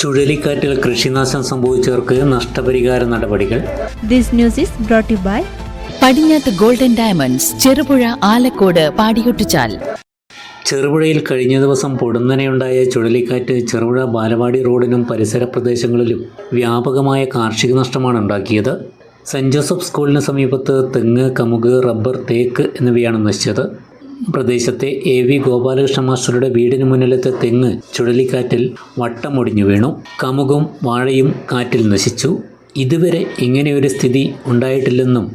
ചുഴലിക്കാറ്റിൽ കൃഷിനാശം സംഭവിച്ചവർക്ക് നഷ്ടപരിഹാര നടപടികൾ. This news is brought you by Padinjath golden diamonds, Cherupuzha, Alakode, Padiyotchal. ചെറുപുഴയിൽ കഴിഞ്ഞ ദിവസം പൊടുന്നനെയുണ്ടായ ചുഴലിക്കാറ്റ് ചെറുപുഴ ബാലവാടി റോഡിനും പരിസര പ്രദേശങ്ങളിലും വ്യാപകമായ കാർഷിക നഷ്ടമാണ് ഉണ്ടാക്കിയത്. സെൻറ് ജോസഫ് സ്കൂളിന് സമീപത്ത് തെങ്ങ്, കമുക്, റബ്ബർ, തേക്ക് എന്നിവയാണ് നശിച്ചത്. പ്രദേശത്തെ AV ഗോപാലകൃഷ്ണ മാസ്റ്ററുടെ വീടിന് മുന്നിലത്തെ തെങ്ങ് ചുഴലിക്കാറ്റിൽ വട്ടമൊടിഞ്ഞു വീണു. കമുകും വാഴയും കാറ്റിൽ നശിച്ചു. ഇതുവരെ ഇങ്ങനെയൊരു സ്ഥിതി ഉണ്ടായിട്ടില്ലെന്നും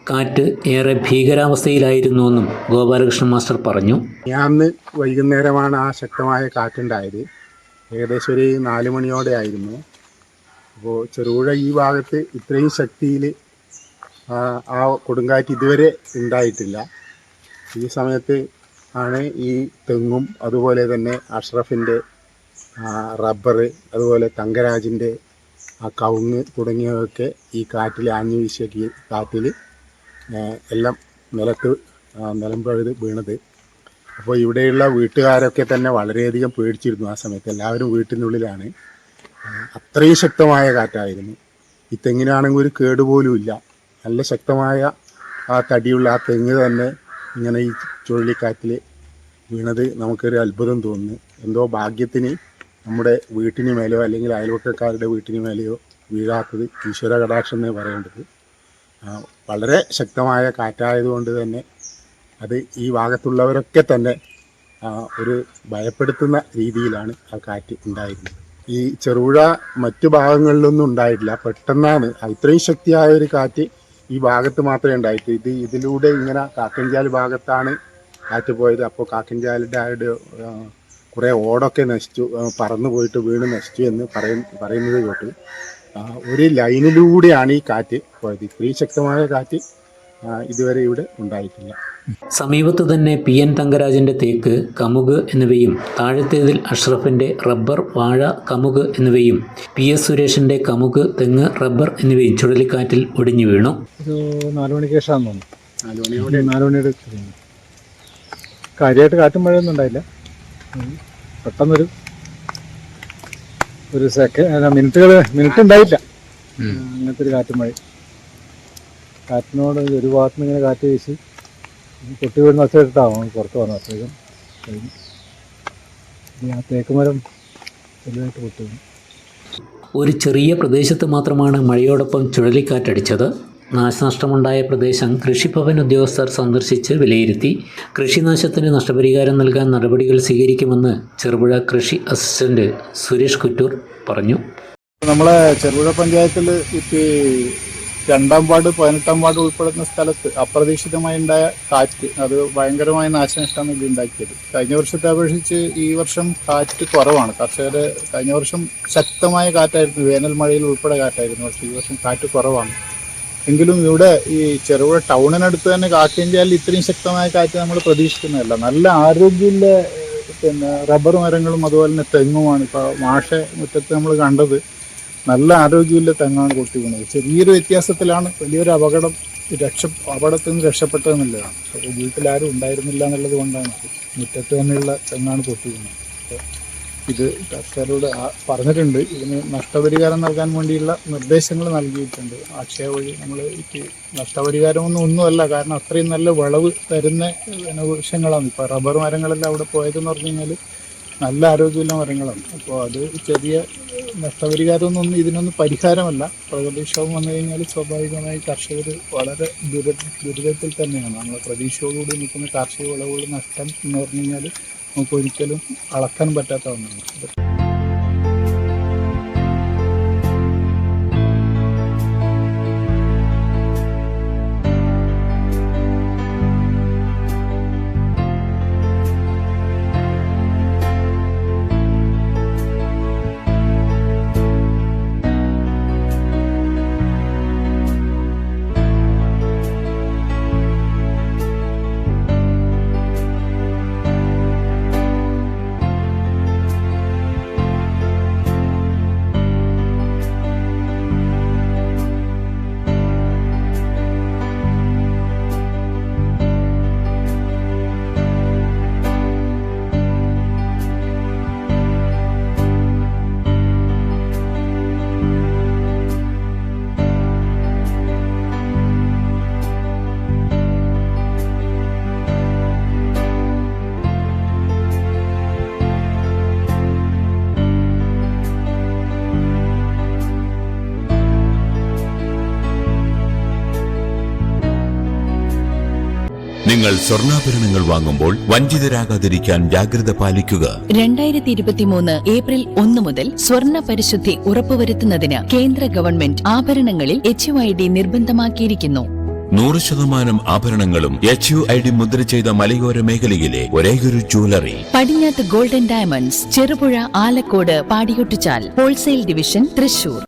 കാറ്റ് ഏറെ ഭീകരാവസ്ഥയിലായിരുന്നുവെന്നും ഗോപാലകൃഷ്ണൻ മാസ്റ്റർ പറഞ്ഞു. അന്ന് വൈകുന്നേരമാണ് ആ ശക്തമായ കാറ്റുണ്ടായത്. ഏകദേശം ഒരു 4 മണിയോടെ ആയിരുന്നു. അപ്പോൾ ചെറുപുഴ ഈ ഭാഗത്ത് ഇത്രയും ശക്തിയിൽ ആ കൊടുങ്കാറ്റ് ഇതുവരെ ഉണ്ടായിട്ടില്ല. ഈ സമയത്ത് ആണ് ഈ തെങ്ങും അതുപോലെ തന്നെ അഷ്റഫിൻ്റെ റബ്ബർ, അതുപോലെ തങ്കരാജിൻ്റെ ആ കവുങ്ങ് തുടങ്ങിയവയൊക്കെ ഈ കാറ്റിൽ ആഞ്ഞു വീശിയ കാറ്റിൽ എല്ലാം നിലം പഴുത് വീണത്. അപ്പോൾ ഇവിടെയുള്ള വീട്ടുകാരൊക്കെ തന്നെ വളരെയധികം പേടിച്ചിരുന്നു. ആ സമയത്ത് എല്ലാവരും വീട്ടിനുള്ളിലാണ്. അത്രയും ശക്തമായ കാറ്റായിരുന്നു. ഈ തെങ്ങിനാണെങ്കിൽ ഒരു കേടുപോലും ഇല്ല. നല്ല ശക്തമായ ആ തടിയുള്ള ആ തെങ്ങ് തന്നെ ഇങ്ങനെ ഈ ചുഴലിക്കാറ്റിൽ വീണത് നമുക്കൊരു അത്ഭുതം തോന്നുന്നു. എന്തോ ഭാഗ്യത്തിന് നമ്മുടെ വീട്ടിന് മേലെയോ അല്ലെങ്കിൽ അയൽവക്കക്കാരുടെ വീട്ടിന് മേലെയോ വീഴാത്തത് ഈശ്വര കടാക്ഷം എന്നേ പറയേണ്ടത്. വളരെ ശക്തമായ കാറ്റായതുകൊണ്ട് തന്നെ അത് ഈ ഭാഗത്തുള്ളവരൊക്കെ തന്നെ ഒരു ഭയപ്പെടുത്തുന്ന രീതിയിലാണ് ആ കാറ്റ് ഉണ്ടായിരുന്നത്. ഈ ചെറുപുഴ മറ്റു ഭാഗങ്ങളിലൊന്നും ഉണ്ടായിട്ടില്ല. പെട്ടെന്നാണ് ഇത്രയും ശക്തിയായ ഒരു കാറ്റ് ഈ ഭാഗത്ത് മാത്രമേ ഉണ്ടായിട്ട്. ഇതിലൂടെ ഇങ്ങനെ കാക്കഞ്ചാൽ ഭാഗത്താണ് കാറ്റ് പോയത്. അപ്പോൾ കാക്കഞ്ചാലിൻ്റെ കുറേ ഓടൊക്കെ നശിച്ചു, പറന്നു പോയിട്ട് വീണ് നശിച്ചു എന്ന് പറയുന്നത് കേട്ടു. ഒരു ലൈനിലൂടെയാണ് ഈ കാറ്റ് പോയത്. ഇത്രയും ശക്തമായ കാറ്റ് ഇതുവരെ ഇവിടെ ഉണ്ടായിട്ടില്ല. സമീപത്ത് തന്നെ PN തങ്കരാജിൻ്റെ തേക്ക്, കമുക് എന്നിവയും താഴത്തേതിൽ അഷ്റഫിൻ്റെ റബ്ബർ, വാഴ, കമുക് എന്നിവയും PS സുരേഷിൻ്റെ കമുക്, തെങ്ങ്, റബ്ബർ എന്നിവയും ചുഴലിക്കാറ്റിൽ ഒടിഞ്ഞു വീണു. ഒരു 4 മണിക്ക് ശേഷമാണെന്ന് തോന്നുന്നു. 4 മണിയുടെ കാര്യമായിട്ട് കാറ്റും മഴയൊന്നും ഉണ്ടായില്ല. പെട്ടെന്നൊരു മിനിറ്റ് ഉണ്ടായില്ല. അങ്ങനത്തെ ഒരു കാറ്റും മഴ. കാറ്റിനോട് ഒരു ഭാഗത്ത് നിന്ന് ഇങ്ങനെ കാറ്റ് വീശി പൊട്ടി വീടുന്ന ഒച്ച എടുത്താവും പുറത്ത് വന്ന അത്രയും കഴിഞ്ഞു. ആ തേക്കുമരം വലുതായിട്ട് പൊട്ടി വീണു. ഒരു ചെറിയ പ്രദേശത്ത് മാത്രമാണ് മഴയോടൊപ്പം ചുഴലിക്കാറ്റടിച്ചത്. നാശനഷ്ടമുണ്ടായ പ്രദേശം കൃഷിഭവൻ ഉദ്യോഗസ്ഥർ സന്ദർശിച്ച് വിലയിരുത്തി. കൃഷിനാശത്തിന് നഷ്ടപരിഹാരം നൽകാൻ നടപടികൾ സ്വീകരിക്കുമെന്ന് ചെറുപുഴ കൃഷി അസിസ്റ്റന്റ് സുരേഷ് കുറ്റൂർ പറഞ്ഞു. നമ്മളെ ചെറുപുഴ പഞ്ചായത്തിൽ ഇപ്പോൾ 2-ാം വാർഡ് 18-ാം വാർഡ് ഉൾപ്പെടുന്ന സ്ഥലത്ത് അപ്രതീക്ഷിതമായി ഉണ്ടായ കാറ്റ് അത് ഭയങ്കരമായ നാശനഷ്ടമാണ് ഇത് ഉണ്ടാക്കിയത്. കഴിഞ്ഞ വർഷത്തെ അപേക്ഷിച്ച് ഈ വർഷം കാറ്റ് കുറവാണ്. കർഷകർ കഴിഞ്ഞ വർഷം ശക്തമായ കാറ്റായിരുന്നു, വേനൽ മഴയിൽ ഉൾപ്പെടെ കാറ്റായിരുന്നു. പക്ഷേ ഈ വർഷം കാറ്റ് കുറവാണ്. എങ്കിലും ഇവിടെ ഈ ചെറുപുഴ ടൗണിനടുത്ത് തന്നെ കാക്കഞ്ചാലിൽ ഇത്രയും ശക്തമായ കാറ്റ് നമ്മൾ പ്രതീക്ഷിക്കുന്നതല്ല. നല്ല ആരോഗ്യമുള്ള റബ്ബർ മരങ്ങളും അതുപോലെ തന്നെ തെങ്ങുമാണ്. ഇപ്പോൾ മാഷ മുറ്റത്ത് നമ്മൾ കണ്ടത് നല്ല ആരോഗ്യമുള്ള തെങ്ങാണ് പൊട്ടി വീണത്. ചെറിയൊരു വ്യത്യാസത്തിലാണ് വലിയൊരു അപകടത്തിൽ നിന്ന് രക്ഷപ്പെട്ടതെന്നുള്ളതാണ്. അപ്പോൾ വീട്ടിലാരും ഉണ്ടായിരുന്നില്ല എന്നുള്ളത് കൊണ്ടാണ് മുറ്റത്ത് തന്നെയുള്ള തെങ്ങാണ് പൊട്ടി വീണത്. അപ്പോൾ ഇത് കർഷകരോട് പറഞ്ഞിട്ടുണ്ട്. ഇതിന് നഷ്ടപരിഹാരം നൽകാൻ വേണ്ടിയുള്ള നിർദ്ദേശങ്ങൾ നൽകിയിട്ടുണ്ട്. അക്ഷയ വഴി നമ്മൾ നഷ്ടപരിഹാരമൊന്നുമല്ല, കാരണം അത്രയും നല്ല വിളവ് തരുന്ന വൃക്ഷങ്ങളാണ്. ഇപ്പോൾ റബ്ബർ മരങ്ങളെല്ലാം അവിടെ പോയതെന്ന് പറഞ്ഞു കഴിഞ്ഞാൽ നല്ല ആരോഗ്യമുള്ള മരങ്ങളാണ്. അപ്പോൾ അത് ചെറിയ നഷ്ടപരിഹാരമൊന്നും ഇതിനൊന്നും പരിഹാരമല്ല. പ്രകൃതിക്ഷോഭം വന്നു കഴിഞ്ഞാൽ സ്വാഭാവികമായി കർഷകർ വളരെ ദുരിതത്തിൽ തന്നെയാണ്. നമ്മൾ പ്രതീക്ഷയോടുകൂടി നിൽക്കുന്ന കാർഷിക വിളവുകളുടെ നഷ്ടം എന്ന് പറഞ്ഞു കഴിഞ്ഞാൽ നമുക്ക് ഒരിക്കലും അളക്കാൻ പറ്റാത്ത ഒന്നാണ്. നിങ്ങൾ സ്വർണ്ണാഭരണങ്ങൾ വാങ്ങുമ്പോൾ വഞ്ചിതരാകാതിരിക്കാൻ ജാഗ്രത പാലിക്കുക. 2023 ഏപ്രിൽ 1 മുതൽ സ്വർണ്ണ പരിശുദ്ധി ഉറപ്പുവരുത്തുന്നതിന് കേന്ദ്ര ഗവൺമെന്റ് ആഭരണങ്ങളിൽ HUID നിർബന്ധമാക്കിയിരിക്കുന്നു. 100% ആഭരണങ്ങളും HUID മുദ്ര ചെയ്ത മലയോര മേഖലയിലെ ഒരേയൊരു jewellery Padinjath golden diamonds, Cherupuzha, Alakode, Padiyotchal, wholesale division, Thrissur.